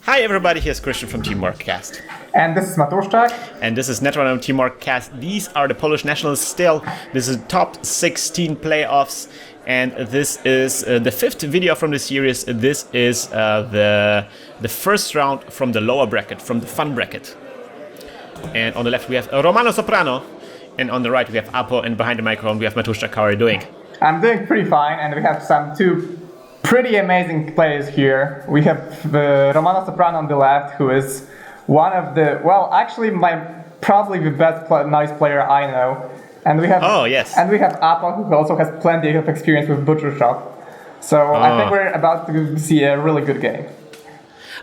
Hi everybody, here's Krystian from TeamworkCast. And this is Matuszczak. And this is Netrunner TeamworkCast. These are the Polish nationals still. This is top 16 playoffs. And this is the fifth video from the series. This is the first round from the lower bracket, from the fun bracket. And on the left we have Romano Soprano. And on the right we have Apo. And behind the microphone we have Matuszczak. How are you doing? I'm doing pretty fine. And we have two pretty amazing players here. We have Romano Soprano on the left, who is one of the, probably the best Noise player I know. And we have And we have Apo, who also has plenty of experience with Butcher Shop. So I think we're about to see a really good game.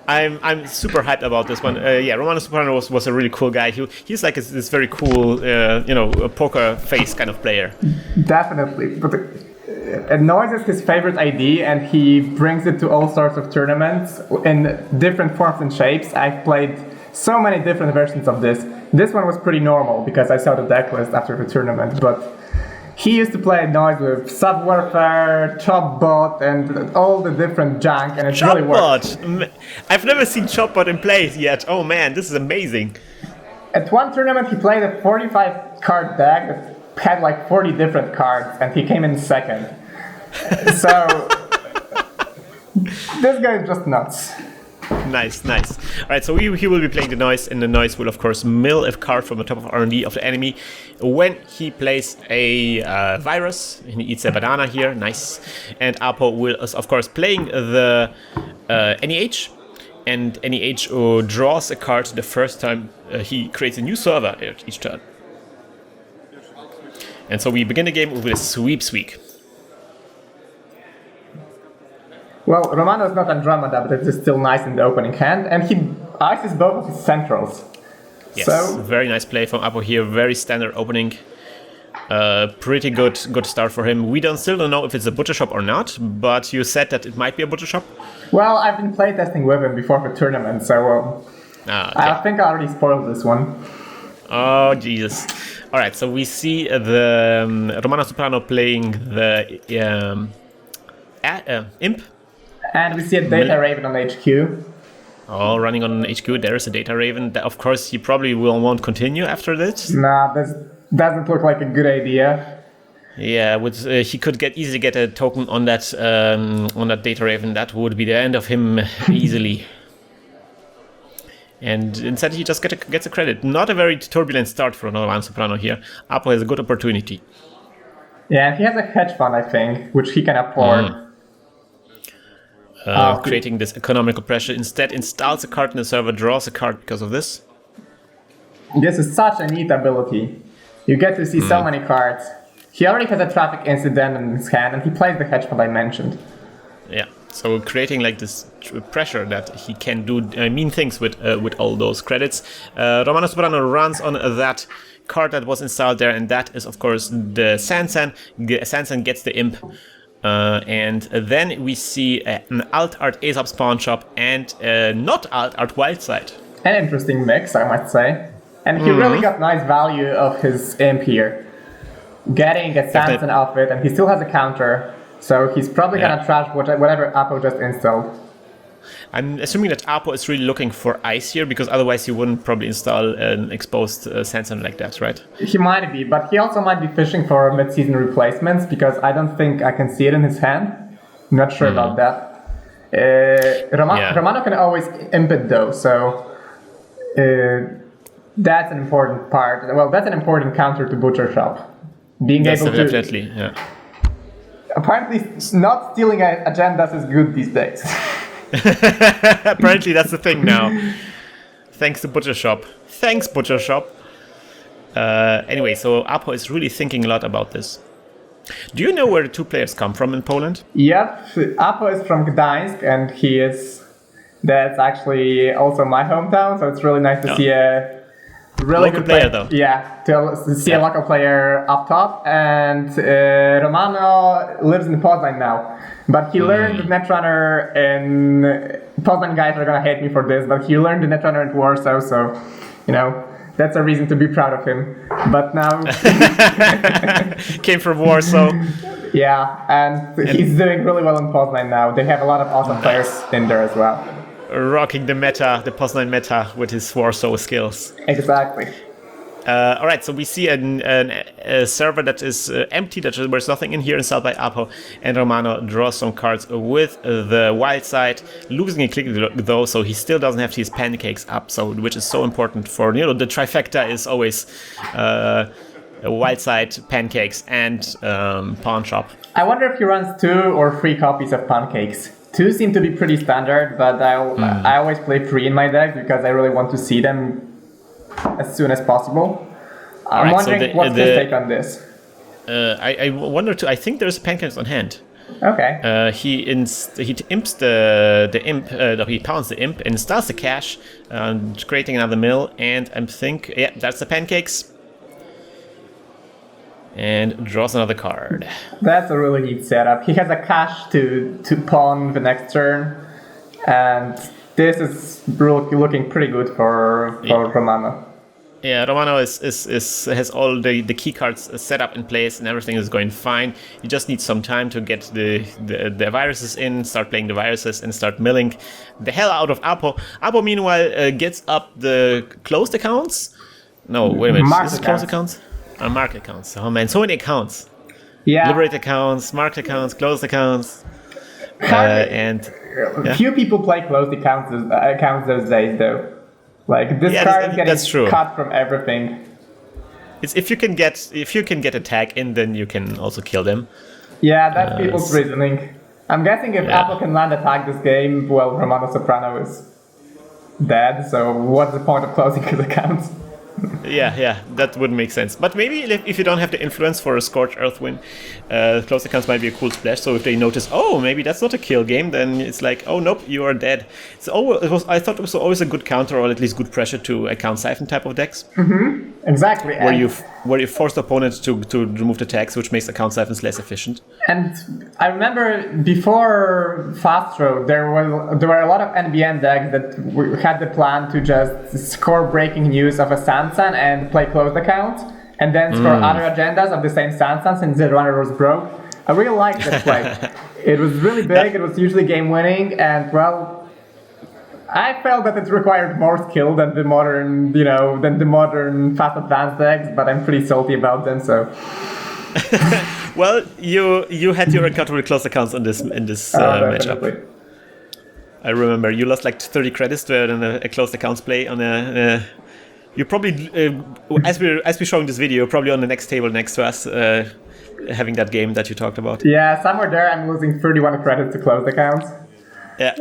I'm super hyped about this one. Romano Soprano was a really cool guy. He's like this very cool, a poker face kind of player. Definitely. But Noise is his favorite ID, and he brings it to all sorts of tournaments in different forms and shapes. I've played so many different versions of this. This one was pretty normal because I saw the deck list after the tournament, but he used to play Noise with Sub-Warfare, Chopbot, and all the different junk, and it really worked. I've never seen Chopbot in play yet. Oh man, this is amazing. At one tournament, he played a 45-card deck that had like 40 different cards, and he came in second. So this guy is just nuts. Nice. All right, so he will be playing the Noise, and the Noise will of course mill a card from the top of R&D of the enemy when he plays a virus. He eats a banana here, nice. And Apo will is of course playing the NEH, and NEH draws a card the first time he creates a new server each turn. And so we begin the game with a sweep. Well, Romano is not Andromeda, but it is still nice in the opening hand, and he ices both of his centrals. Yes, so very nice play from Apo here, very standard opening. Pretty good start for him. We still don't know if it's a Butcher Shop or not, but you said that it might be a Butcher Shop. Well, I've been playtesting with him before the tournament, so okay. I think I already spoiled this one. Oh, Jesus. All right, so we see the Romano Soprano playing the Imp. And we see a Data Raven on HQ. Oh, running on HQ, there is a Data Raven. Of course, he probably won't continue after this. Nah, this doesn't look like a good idea. Yeah, he could easily get a token on that Data Raven. That would be the end of him easily. And instead, he just gets a credit. Not a very turbulent start for Romano Soprano here. Apo has a good opportunity. Yeah, and he has a hedge fund, I think, which he can afford. Creating this economical pressure. Instead, installs a card in the server, draws a card because of this. This is such a neat ability. You get to see so many cards. He already has a traffic incident in his hand, and he plays the hedge fund I mentioned. Yeah, so creating like this pressure that he can do mean things with all those credits. Romano Soprano runs on that card that was installed there, and that is of course the Sansan. Sansan gets the Imp. And then we see an Alt-Art Aesop's Pawn Shop and not Alt-Art Wildside. An interesting mix, I might say. And he really got nice value of his Imp here. Getting a Sansan off it, and he still has a counter. So he's probably gonna trash whatever Apo just installed. I'm assuming that Apo is really looking for ice here, because otherwise he wouldn't probably install an exposed Sansan like that, right? He might be, but he also might be fishing for mid-season replacements, because I don't think I can see it in his hand. I'm not sure about that. Romano can always imp it though, so that's an important part. Well, that's an important counter to Butcher Shop. Being able to... Definitely, yeah. Apparently, not stealing agendas is good these days. Apparently that's the thing now. Thanks to Butcher Shop. Thanks, Butcher Shop. Anyway, so Apo is really thinking a lot about this. Do you know where the two players come from in Poland? Yep, Apo is from Gdańsk, and that's actually also my hometown, so it's really nice to see a really local good player though. Yeah, to see a local player up top. And Romano lives in Poznań now. But he learned Netrunner in... Poznań guys are gonna hate me for this, but he learned the Netrunner in Warsaw, so, that's a reason to be proud of him. But now... Came from Warsaw. Yeah, and he's doing really well in Poznań now. They have a lot of awesome players in there as well. rocking the meta, the Poznan meta with his Warsaw skills. Exactly. All right, so we see a server that is empty, that there's nothing in here, installed by Apo, and Romano draws some cards with the wild side, losing a click though, so he still doesn't have his pancakes up, so which is so important for, the trifecta is always wild side, pancakes, and pawn shop. I wonder if he runs 2 or 3 copies of pancakes. 2 seem to be pretty standard, but I always play 3 in my deck because I really want to see them as soon as possible. I'm wondering what's his take on this. I wonder too. I think there's pancakes on hand. Okay. He imps he pounds the imp, installs the cash, creating another mill, and I think that's the pancakes. And draws another card. That's a really neat setup. He has a cash to pawn the next turn, and this is looking pretty good for Romano. Yeah, Romano has all the key cards set up in place and everything is going fine. You just need some time to get the viruses in, start playing the viruses, and start milling the hell out of Apo. Apo, meanwhile, gets up the closed accounts. No, wait a minute. Is it closed accounts? Marked accounts. Oh man, so many accounts. Yeah. Liberate accounts, marked accounts, closed accounts. Few people play closed accounts those days, though. Like this card is getting cut from everything. It's if you can get attack in, then you can also kill them. Yeah, that's people's reasoning. I'm guessing if Apple can land attack this game, well, Romano Soprano is dead. So what's the point of closing his accounts? Yeah, that would make sense. But maybe if you don't have the influence for a Scorched Earth win, close accounts might be a cool splash. So if they notice, oh, maybe that's not a kill game, then it's like, oh nope, you are dead. I thought it was always a good counter, or at least good pressure to account siphon type of decks. Mm-hmm. Exactly. Where you force the opponent to remove the tags, which makes account siphons less efficient. And I remember before Fast Throw, there were a lot of NBN decks that had the plan to just score breaking news of a Sansan and play closed account, and then score other agendas of the same Sansan since the runner was broke. I really liked that play. It was really big, it was usually game winning, and well, I felt that it required more skill than the modern fast advanced decks, but I'm pretty salty about them, so. Well, you had your encounter with close accounts in this matchup. I remember you lost like 30 credits to a closed accounts play on a. You probably, as we're showing this video, probably on the next table next to us, having that game that you talked about. Yeah, somewhere there I'm losing 31 credits to closed accounts. Yeah.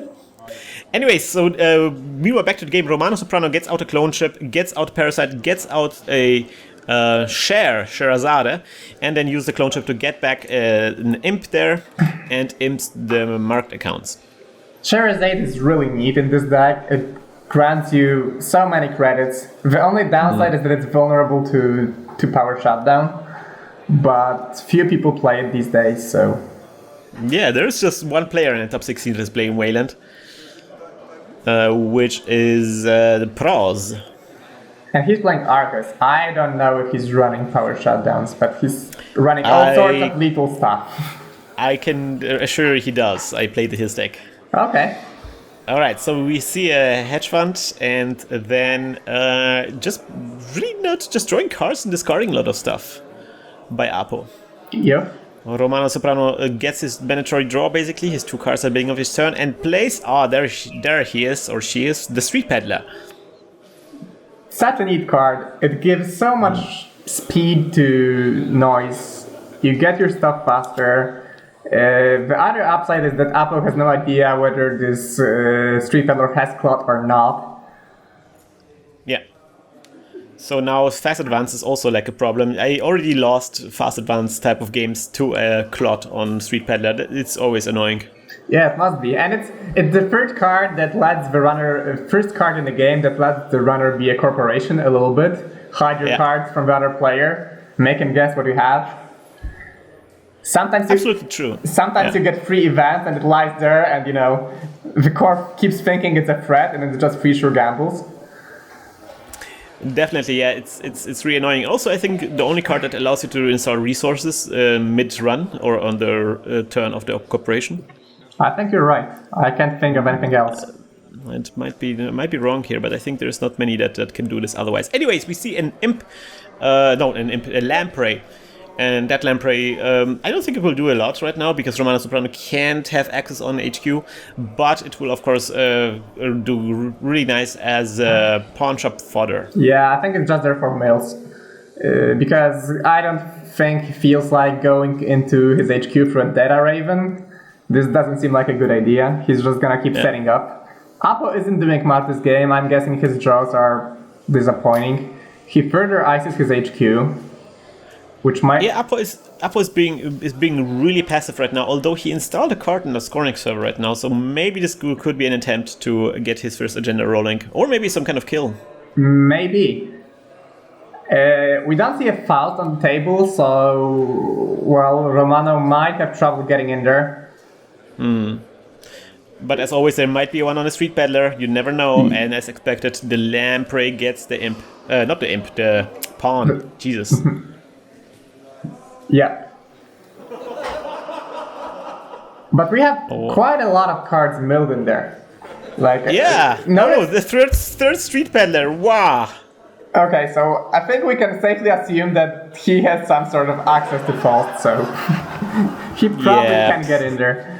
Anyway, so meanwhile, back to the game. Romano Soprano gets out a clone chip, gets out Parasite, gets out a Sherazade, and then use the clone chip to get back an imp there, and imps the marked accounts. Sherazade is really neat in this deck. It grants you so many credits. The only downside is that it's vulnerable to power shutdown, but few people play it these days, so... Yeah, there's just one player in the top 16 that is playing Wayland, which is the Pros. And he's playing Arcus. I don't know if he's running power shutdowns, but he's running all sorts of lethal stuff. I can assure you he does. I played his deck. Okay. Alright, so we see a hedge fund, and then just really not just drawing cards and discarding a lot of stuff by Apo. Yeah. Romano Soprano gets his mandatory draw, basically, his 2 cards at the beginning of his turn, and plays, there he is, or she is, the Street Peddler. Such a neat card. It gives so much speed to Noise. You get your stuff faster. The other upside is that Apple has no idea whether this Street Peddler has clot or not. Yeah. So now fast advance is also like a problem. I already lost fast advance type of games to a clot on Street Peddler. It's always annoying. Yeah, it must be. And it's the third card that lets the runner, first card in the game that lets the runner be a corporation a little bit. Hide your cards from the other player. Make him guess what you have. Absolutely true. Sometimes you get free events and it lies there, and the corp keeps thinking it's a threat, and it's just free sure gambles. Definitely, yeah. It's really annoying. Also, I think the only card that allows you to install resources mid-run or on the turn of the corporation. I think you're right. I can't think of anything else. It might be wrong here, but I think there's not many that can do this otherwise. Anyways, we see an imp, a lamprey. And that lamprey, I don't think it will do a lot right now because Romano Soprano can't have access on HQ, but it will, of course, do really nice as pawn shop fodder. Yeah, I think it's just there for males. Because I don't think he feels like going into his HQ for a Data Raven. This doesn't seem like a good idea. He's just gonna keep setting up. Apo isn't doing much this game. I'm guessing his draws are disappointing. He further ices his HQ. Which might... Yeah, Apo is being really passive right now, although he installed a card in the scoring server right now, so maybe this could be an attempt to get his first agenda rolling, or maybe some kind of kill. Maybe. We don't see a Faust on the table, so... Well, Romano might have trouble getting in there. But as always, there might be one on the Street Peddler, you never know, and as expected, the lamprey gets the imp. Not the imp, the pawn. Jesus. Yeah. But we have quite a lot of cards milled in there. Like the third Street Peddler. Wow. Okay, so I think we can safely assume that he has some sort of access to Faust, so he probably can get in there.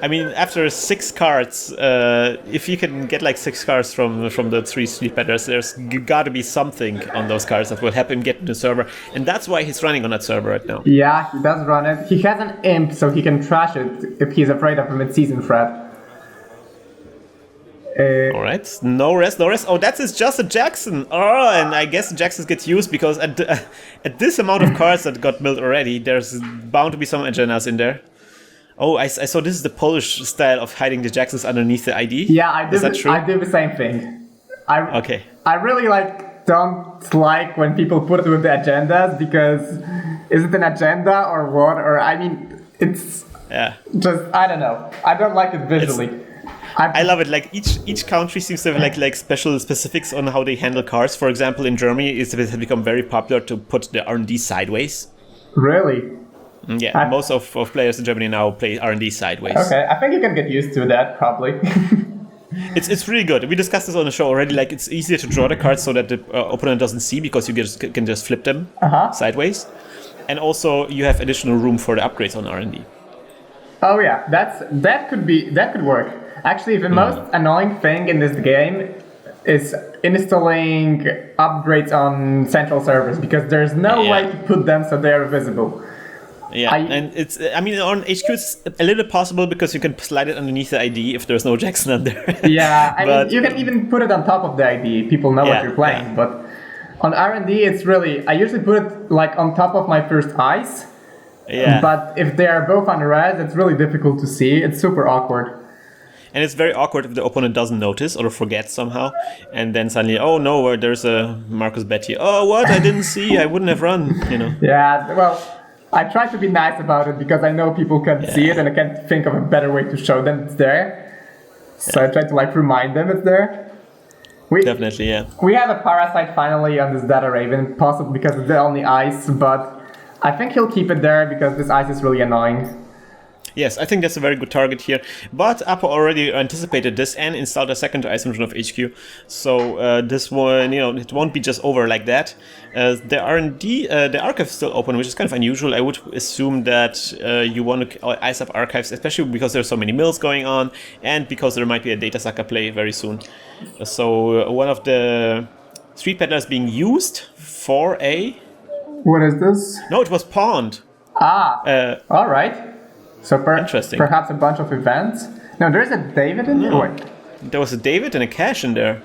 I mean, after 6 cards, if you can get like 6 cards from the 3 Street Peddlers, there's got to be something on those cards that will help him get into the server, and that's why he's running on that server right now. Yeah, he does run it. He has an imp, so he can trash it if he's afraid of a mid-season threat. Alright, no rest. Oh, that is just a Jackson. Oh, and I guess Jacksons get used because at this amount of cards that got milled already, there's bound to be some agendas in there. Oh, I saw this is the Polish style of hiding the Jacksons underneath the ID. Yeah, I do. Is that true? I do the same thing. Okay. I really don't like when people put it with the agendas because is it an agenda or what? Or I mean, it's just I don't know. I don't like it visually. I love it. Like each country seems to have like special specifics on how they handle cards. For example, in Germany, it has become very popular to put the R&D sideways. Really? Yeah, most of players in Germany now play R&D sideways. Okay, I think you can get used to that, probably. It's really good. We discussed this on the show already. Like, it's easier to draw the cards so that the opponent doesn't see because you can just flip them sideways. And also, you have additional room for the upgrades on R&D. Oh yeah, that could work. Actually, the most annoying thing in this game is installing upgrades on central servers because there's no way to put them so they are visible. Yeah, and on HQ it's a little possible because you can slide it underneath the ID if there's no Jackson under. Yeah, I mean, you can even put it on top of the ID. People know what you're playing, but on R&D it's really, I usually put it like on top of my first ice. Yeah. But if they are both on res, it's really difficult to see. It's super awkward. And it's very awkward if the opponent doesn't notice or forgets somehow, and then suddenly, oh no, there's a Marcus Bet here. Oh, what? I didn't see. I wouldn't have run. Yeah. Well, I try to be nice about it because I know people can't see it, and I can't think of a better way to show them it's there. So I try to remind them it's there. Definitely, yeah. We have a Parasite finally on this Data Raven, possibly because it's the only ice, but I think he'll keep it there because this ice is really annoying. Yes, I think that's a very good target here. But Apo already anticipated this and installed a second ice version of HQ. So this one, it won't be just over like that. The R&D, the archive is still open, which is kind of unusual. I would assume that you want to ice up archives, especially because there's so many mills going on and because there might be a data sucker play very soon. So one of the Street Peddlers being used for a... What is this? No, it was pawned. All right. So interesting. Perhaps a bunch of events? No, there's a David in there? Wait. There was a David and a Cash in there.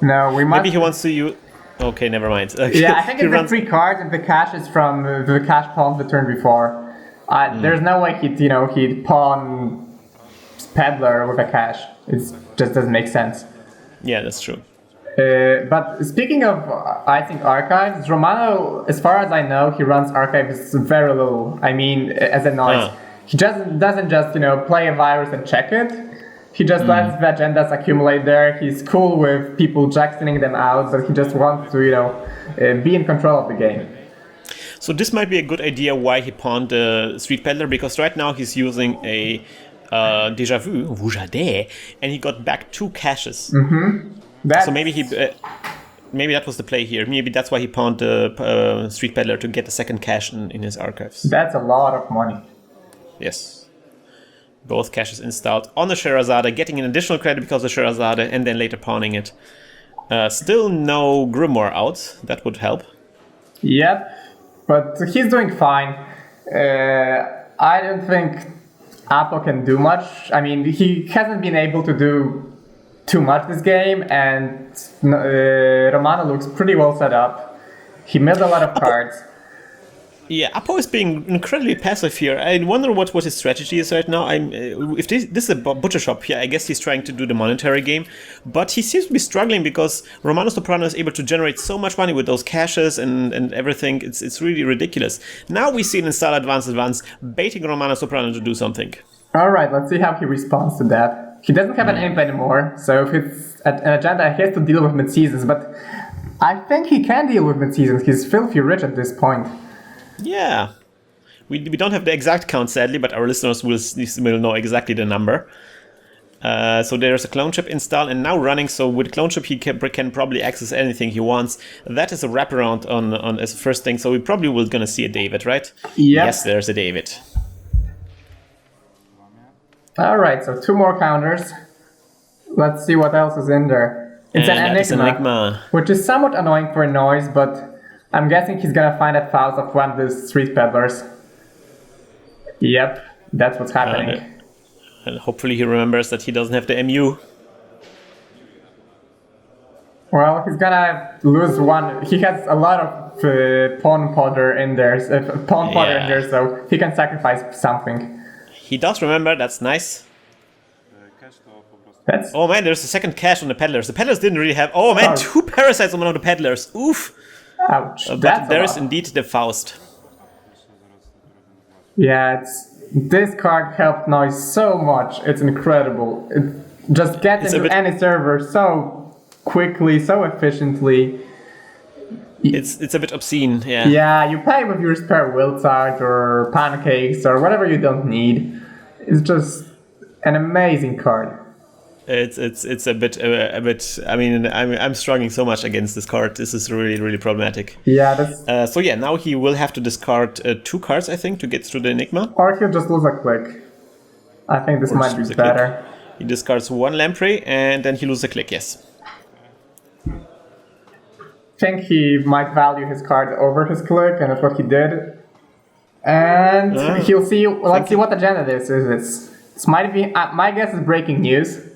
No, we might... Maybe he wants to use... Okay, never mind. Okay. Yeah, I think it's the 3 cards and the Cash is from the Cash pawn the turn before. There's no way he'd pawn Peddler with a Cash. It just doesn't make sense. Yeah, that's true. But speaking of, I think, archives, Romano, as far as I know, he runs archives very little. I mean, as a noise. He just doesn't just, play a virus and check it. He just lets the agendas accumulate there. He's cool with people jacksoning them out, but he just wants to, be in control of the game. So this might be a good idea why he pawned the Street Peddler, because right now he's using a Deja Vu, Vujade, and he got back 2 caches. So maybe maybe that was the play here. Maybe that's why he pawned the Street Peddler to get the second cache in his archives. That's a lot of money. Yes. Both caches installed on the Sherazade, getting an additional credit because of the Sherazade, and then later pawning it. Still no Grimoire out. That would help. Yep, but he's doing fine. I don't think Apo can do much. I mean, he hasn't been able to do too much this game, and Romano looks pretty well set up. He milled a lot of cards. Yeah, Apo is being incredibly passive here. I wonder what his strategy is right now. If this is a butcher shop here, I guess he's trying to do the monetary game, but he seems to be struggling because Romano Soprano is able to generate so much money with those caches and everything. It's really ridiculous. Now we see an install advance, baiting Romano Soprano to do something. All right, let's see how he responds to that. He doesn't have an imp anymore, so if it's an agenda, he has to deal with mid-seasons, but I think he can deal with mid-seasons. He's filthy rich at this point. Yeah. We don't have the exact count, sadly, but our listeners will know exactly the number. So there's a clone chip installed and now running, so with clone chip he can probably access anything he wants. That is a wraparound on as first thing, so we probably will gonna see a David, right? Yep. Yes, there's a David. Alright, so 2 more counters. Let's see what else is in there. It's an Enigma, which is somewhat annoying for Noise, but I'm guessing he's gonna find a Faust of one of the Street Peddlers. Yep, that's what's happening. And hopefully he remembers that he doesn't have the MU. Well, he's gonna lose one. He has a lot of pawn fodder in there, so he can sacrifice something. He does remember, that's nice. Oh man, there's a second cache on the Peddlers. The Peddlers didn't really have... Oh man, 2 parasites on one of the Peddlers. Oof. Ouch. But there is indeed the Faust. Yeah, this card helped Noise so much. It's incredible. It just gets into any server so quickly, so efficiently. It's a bit obscene, yeah. Yeah, you play with your spare will side or pancakes or whatever you don't need. It's just an amazing card. It's a bit. I mean, I'm struggling so much against this card. This is really problematic. Yeah, that's. So yeah, now he will have to discard 2 cards, I think, to get through the Enigma. Or he'll just lose a click. I think this might be better. Click. He discards 1 Lamprey and then he loses a click. Yes. I think he might value his card over his click, and that's what he did. And he'll see. Let's see what agenda this is. It might be. My guess is breaking news.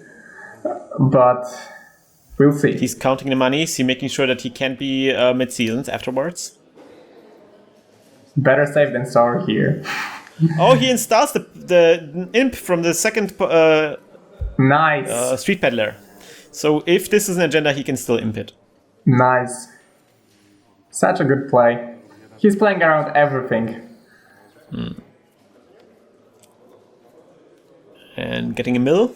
But we'll see. He's counting the money. Is he making sure that he can't be mid-seasons afterwards? Better safe than sorry here. Oh, he installs the imp from the second nice Street Peddler. So if this is an agenda, he can still imp it. Nice. Such a good play. He's playing around everything. And getting a mill.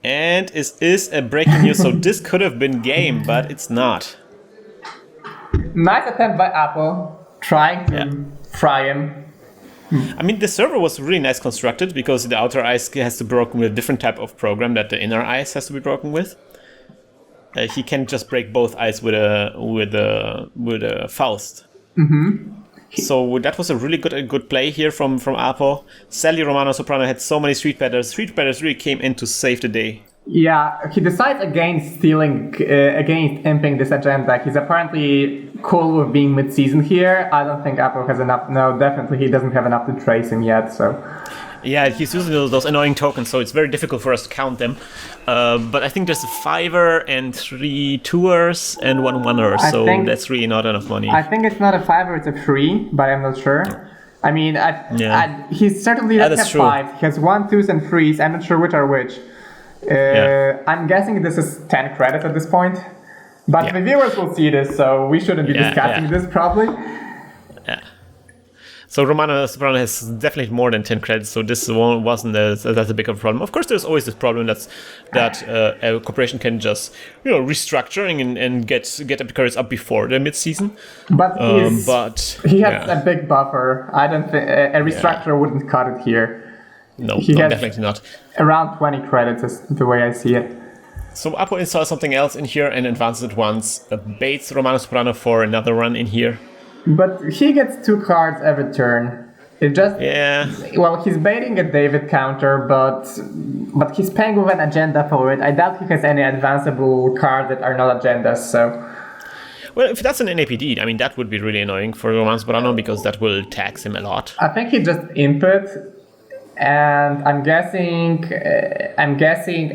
And is a breaking news, so this could have been game, but it's not. Nice attempt by Apo, trying to fry him. I mean, the server was really nice constructed because the outer ice has to be broken with a different type of program that the inner ice has to be broken with. He can't just break both ice with a Faust. So that was a really good play here from Apo. Sadly, Romano Soprano had so many Street Peddlers. Street Peddlers really came in to save the day. Yeah, he decides against against imping this agenda. He's apparently cool with being mid-season here. I don't think Apo has enough. No, definitely he doesn't have enough to trace him yet, so... Yeah, he's using those annoying tokens, so it's very difficult for us to count them. But I think there's a 5er and 3 2ers and 1 1er, so that's really not enough money. I think it's not a 5er, it's a 3, but I'm not sure. I mean, he's certainly doesn't have 5. He has 1, 2s, and 3s. I'm not sure which are which. I'm guessing this is 10 credits at this point. But the viewers will see this, so we shouldn't be discussing this probably. Yeah. So Romano Soprano has definitely more than 10 credits, so this wasn't that's a big of a problem. Of course, there's always this problem that a corporation can just restructuring and get the credits up before the mid-season. But he has a big buffer. I don't think a restructure wouldn't cut it here. No, He no, has definitely not. around 20 credits is the way I see it. So Apo installs something else in here and advances it once. Baits Romano Soprano for another run in here. But he gets 2 cards every turn. It just well, he's baiting a David counter, but he's playing with an agenda for it. I doubt he has any advanceable cards that are not agendas. So, well, if that's an NAPD, I mean that would be really annoying for Romano Soprano because that will tax him a lot. I think he just input, and I'm guessing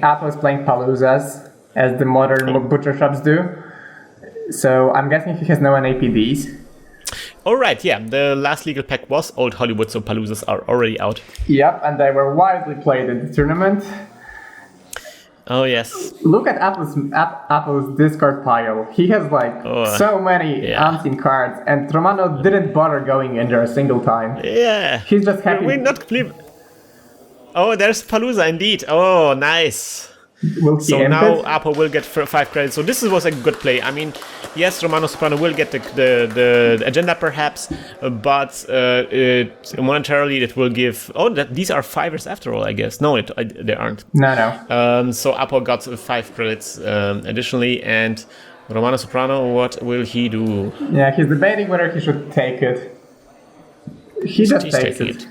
Apple's playing Paloozas as the modern butcher shops do. So I'm guessing he has no NAPDs. All right, yeah, the last legal pack was Old Hollywood, so Paloozas are already out. Yep, and they were widely played in the tournament. Oh, yes. Look at Apple's discard pile. He has so many unseen cards, and Romano didn't bother going in there a single time. Yeah. He's just happy. We're not clear. Oh, there's Palooza indeed. Oh, nice. So now Apo will get 5 credits. So this was a good play. I mean, yes, Romano Soprano will get the agenda perhaps, but monetarily it will give... Oh, these are 5ers after all, I guess. No, they aren't. No. So Apo got 5 credits additionally, and Romano Soprano, what will he do? Yeah, he's debating whether he should take it. He just takes it.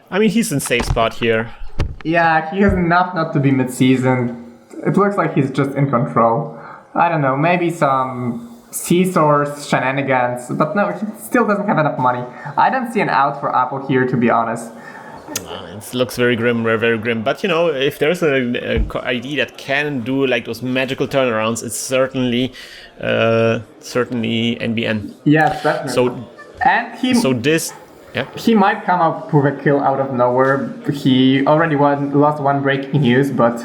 I mean, he's in safe spot here. Yeah, he has enough not to be mid-season. It looks like he's just in control. I don't know, maybe some C-source shenanigans, but no, he still doesn't have enough money. I don't see an out for Apple here, to be honest. It looks very grim, very grim. But you know, if there's an ID that can do like those magical turnarounds, it's certainly NBN. Yes, definitely. He might come up with a kill out of nowhere. He already lost 1 breaking news, but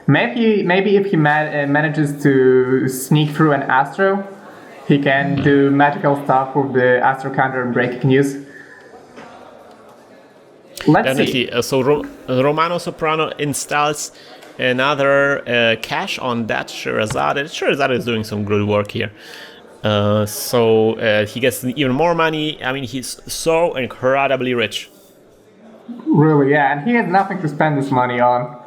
maybe if he manages to sneak through an Astro, he can do magical stuff with the Astro counter and breaking news. Let's see. So Romano Soprano installs another cache on that Sherazade. Sherazade is doing some good work here. So he gets even more money. I mean, he's so incredibly rich. Really, yeah, and he has nothing to spend this money on.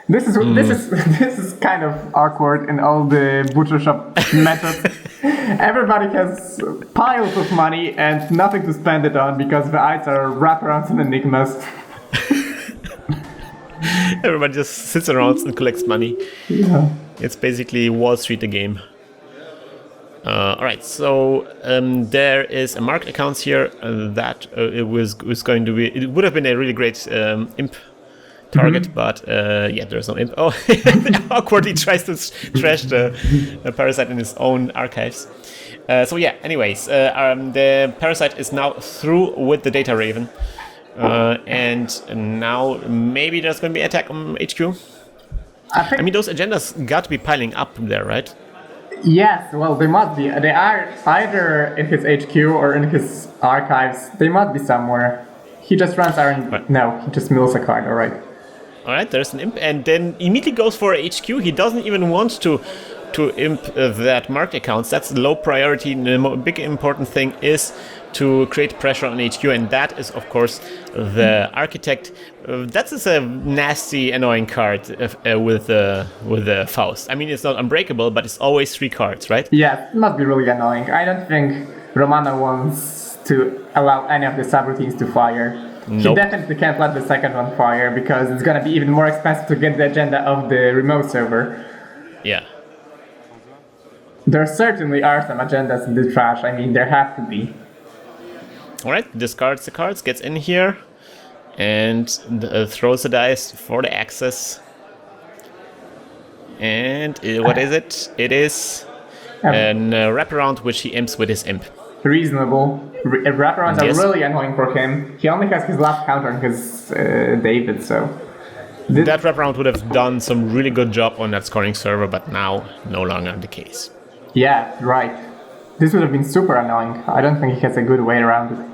This is kind of awkward in all the butcher shop methods. Everybody has piles of money and nothing to spend it on because the eyes are wraparounds and enigmas. Everybody just sits around and collects money. Yeah. It's basically Wall Street the game. Alright, so there is a marked accounts here that it would have been a really great imp target, but yeah, there's no imp. Oh, awkwardly tries to trash the parasite in his own archives. So yeah, anyways, the parasite is now through with the data raven, and now maybe there's going to be attack on HQ. I mean, those agendas got to be piling up there, right? Yes, well, they must be. They are either in his HQ or in his archives. They must be somewhere. He just runs Iron... Right. No, he just mills a card, alright. Alright, there's an imp, and then immediately goes for HQ. He doesn't even want to imp that marked accounts. That's low priority. The big important thing is to create pressure on HQ, and that is, of course, the Architect. That is a nasty, annoying card with the Faust. I mean, it's not unbreakable, but it's always 3 cards, right? Yeah, it must be really annoying. I don't think Romano wants to allow any of the subroutines to fire. Nope. He definitely can't let the second one fire, because it's gonna be even more expensive to get the agenda of the remote server. Yeah. There certainly are some agendas in the trash. I mean, there have to be. Alright, discards the cards, gets in here, and throws the dice for the access. And what is it? It is an wraparound which he imps with his imp. Reasonable. Wraparounds are really annoying for him. He only has his last counter on his David, so... That wraparound would have done some really good job on that scoring server, but now no longer the case. Yeah, right. This would have been super annoying. I don't think he has a good way around it.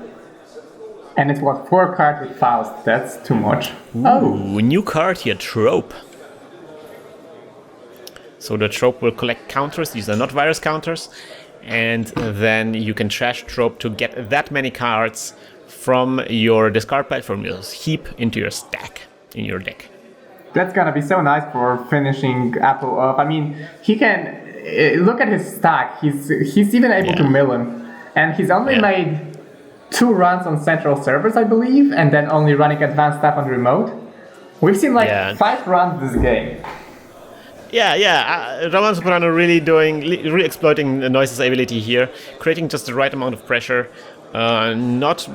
And it's 4 cards with Faust. That's too much. Ooh, new card here, Trope. So the Trope will collect counters. These are not virus counters. And then you can trash Trope to get that many cards from your discard pile from your heap into your stack in your deck. That's gonna be so nice for finishing Apo off. I mean, he can look at his stack. He's even able to mill him, and he's only made 2 runs on central servers, I believe, and then only running advanced stuff on remote. We've seen 5 runs this game. Romano Soprano really exploiting the Noise's ability here, creating just the right amount of pressure. Not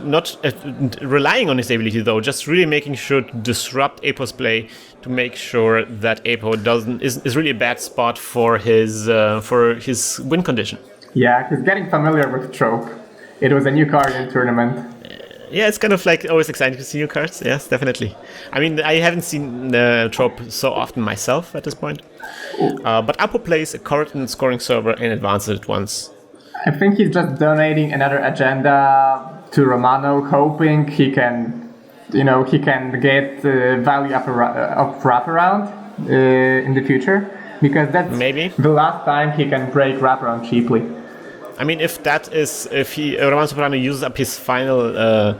relying on his ability though, just really making sure to disrupt Apo's play to make sure that Apo is really a bad spot for his win condition. Yeah, he's getting familiar with Trope. It was a new card in the tournament. Yeah, it's kind of like always exciting to see new cards. Yes, definitely. I mean, I haven't seen Trope so often myself at this point. But Apo plays a coordinate scoring server and advances it once. I think he's just donating another agenda to Romano, hoping he can get value of wraparound in the future, because that's maybe the last time he can break wraparound cheaply. I mean, if Romano Soprano uses up his final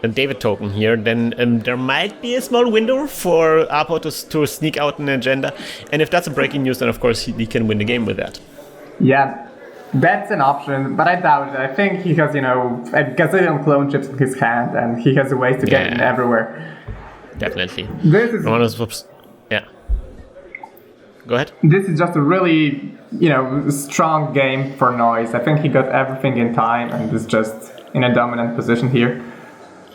David token here, then there might be a small window for Apo to sneak out an agenda, and if that's a breaking news, then of course he can win the game with that. Yeah. That's an option, but I doubt it. I think he has, a gazillion clone chips in his hand, and he has ways to get in everywhere. Definitely. This is Go ahead. This is just a really, strong game for Noise. I think he got everything in time and is just in a dominant position here.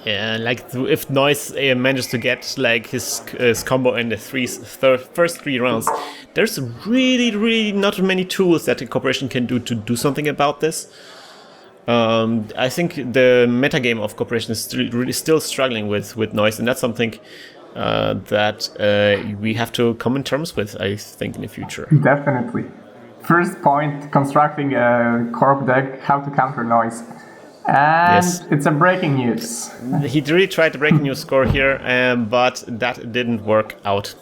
Yeah, like if Noise manages to get like his combo in the first 3 rounds, there's really not many tools that the corporation can do to do something about this. I think the metagame of corporation is really still struggling with Noise, and that's something that we have to come in terms with, I think, in the future. Definitely. First point, constructing a corp deck, how to counter Noise. And it's a breaking news. He really tried to break a new score here, but that didn't work out.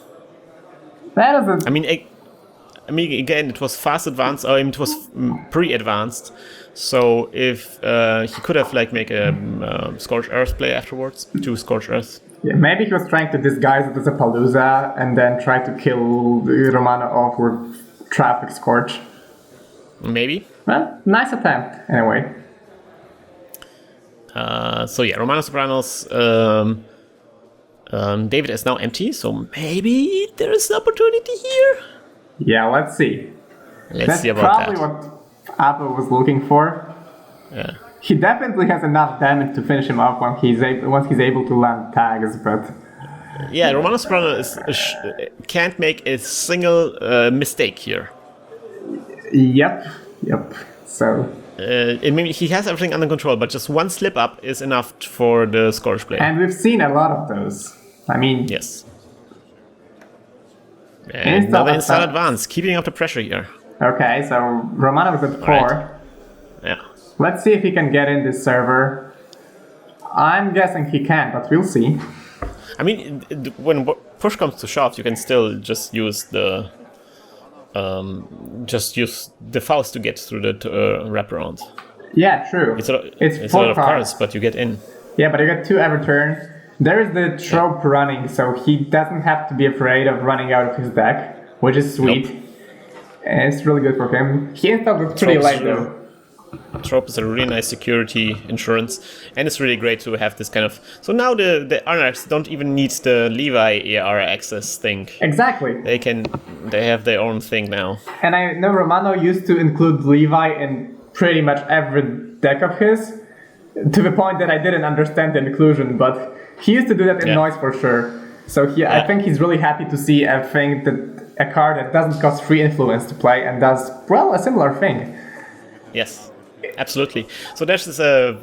That is I mean, again, it was fast advanced, or it was pre-advanced. So if he could have make a Scorched Earth play afterwards, 2 Scorched Earth. Yeah, maybe he was trying to disguise it as a Palooza and then try to kill Romano off with Traffic Scorch. Maybe. Well, nice attempt, anyway. Romano Soprano's David is now empty, so maybe there is an opportunity here. Yeah, let's see. Let's see about that. That's probably what Apo was looking for. Yeah. He definitely has enough damage to finish him off once he's able to land tags, but... Yeah, Romano Soprano can't make a single mistake here. Yep. So... he has everything under control, but just one slip up is enough for the Scorch play. And we've seen a lot of those. I mean... Yes. And another install advance, keeping up the pressure here. Okay, so Romano is at 4. Right. Yeah. Let's see if he can get in this server. I'm guessing he can, but we'll see. I mean, when push comes to shove, you can still just use the Faust to get through the wraparound. Yeah, true. It's a lot of cards, but you get in. Yeah, but you get 2 every turn. There's the Trope running, so he doesn't have to be afraid of running out of his deck, which is sweet. Nope. And it's really good for him. He installed it pretty late though. Trope is a really nice security insurance, and it's really great to have this kind of... So now the Anarchs don't even need the Levi AR access thing. Exactly. They have their own thing now. And I know Romano used to include Levi in pretty much every deck of his, to the point that I didn't understand the inclusion, but he used to do that in Noise for sure. So I think he's really happy to see a card that doesn't cost free influence to play and does, a similar thing. Yes. Absolutely. So there's this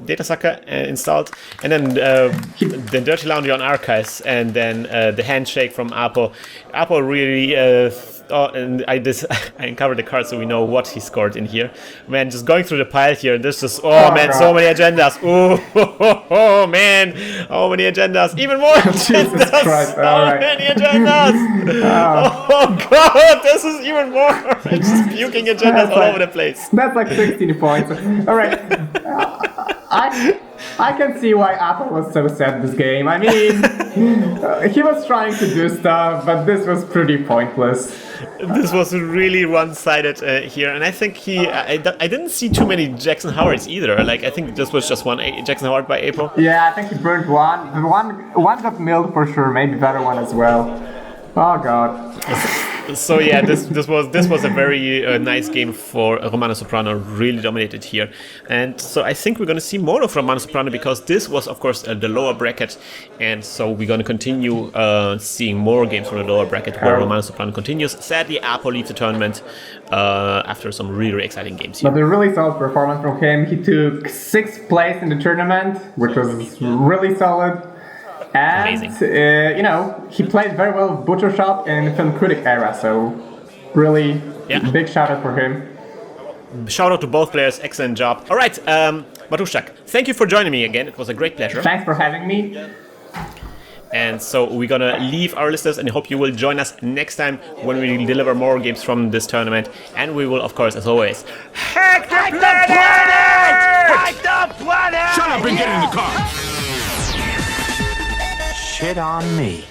data sucker installed, and then the Dirty Laundry on Archives, and then the handshake from Apo. Apo really, and I uncovered the card so we know what he scored in here. Man, just going through the pile here, and there's just, so many agendas. Oh man, how many agendas? Even more agendas. Jesus Christ, many agendas. Oh god, this is even more. Just puking agendas all over the place. That's like 16 points. All right. I can see why Apo was so sad this game. I mean, he was trying to do stuff, but this was pretty pointless. This was really one-sided here, and I think I didn't see too many Jackson Howards either. Like, I think this was just one Jackson Howard by Apo. Yeah, I think he burned one. One got milled for sure, maybe better one as well. Oh god. So yeah, this was a very nice game for Romano Soprano. Really dominated here, and so I think we're going to see more of Romano Soprano because this was, of course, the lower bracket, and so we're going to continue seeing more games from the lower bracket where Romano Soprano continues. Sadly, Apo leaves the tournament after some really exciting games here. But a really solid performance from him. He took 6th place in the tournament, which was really solid. And, he played very well with Butcher Shop in Film Critic era, so really big shout out for him. Shout out to both players, excellent job. All right, Matuszczak, thank you for joining me again. It was a great pleasure. Thanks for having me. And so we're gonna leave our listeners and hope you will join us next time when we deliver more games from this tournament. And we will, of course, as always, hack the planet! Hack the planet! Shut up and get in the car! Shit on me.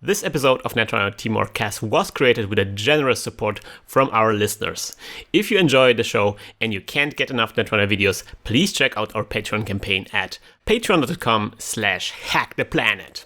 This episode of Netrunner TeamworkCast was created with a generous support from our listeners. If you enjoy the show and you can't get enough Netrunner videos, please check out our Patreon campaign at patreon.com/hacktheplanet.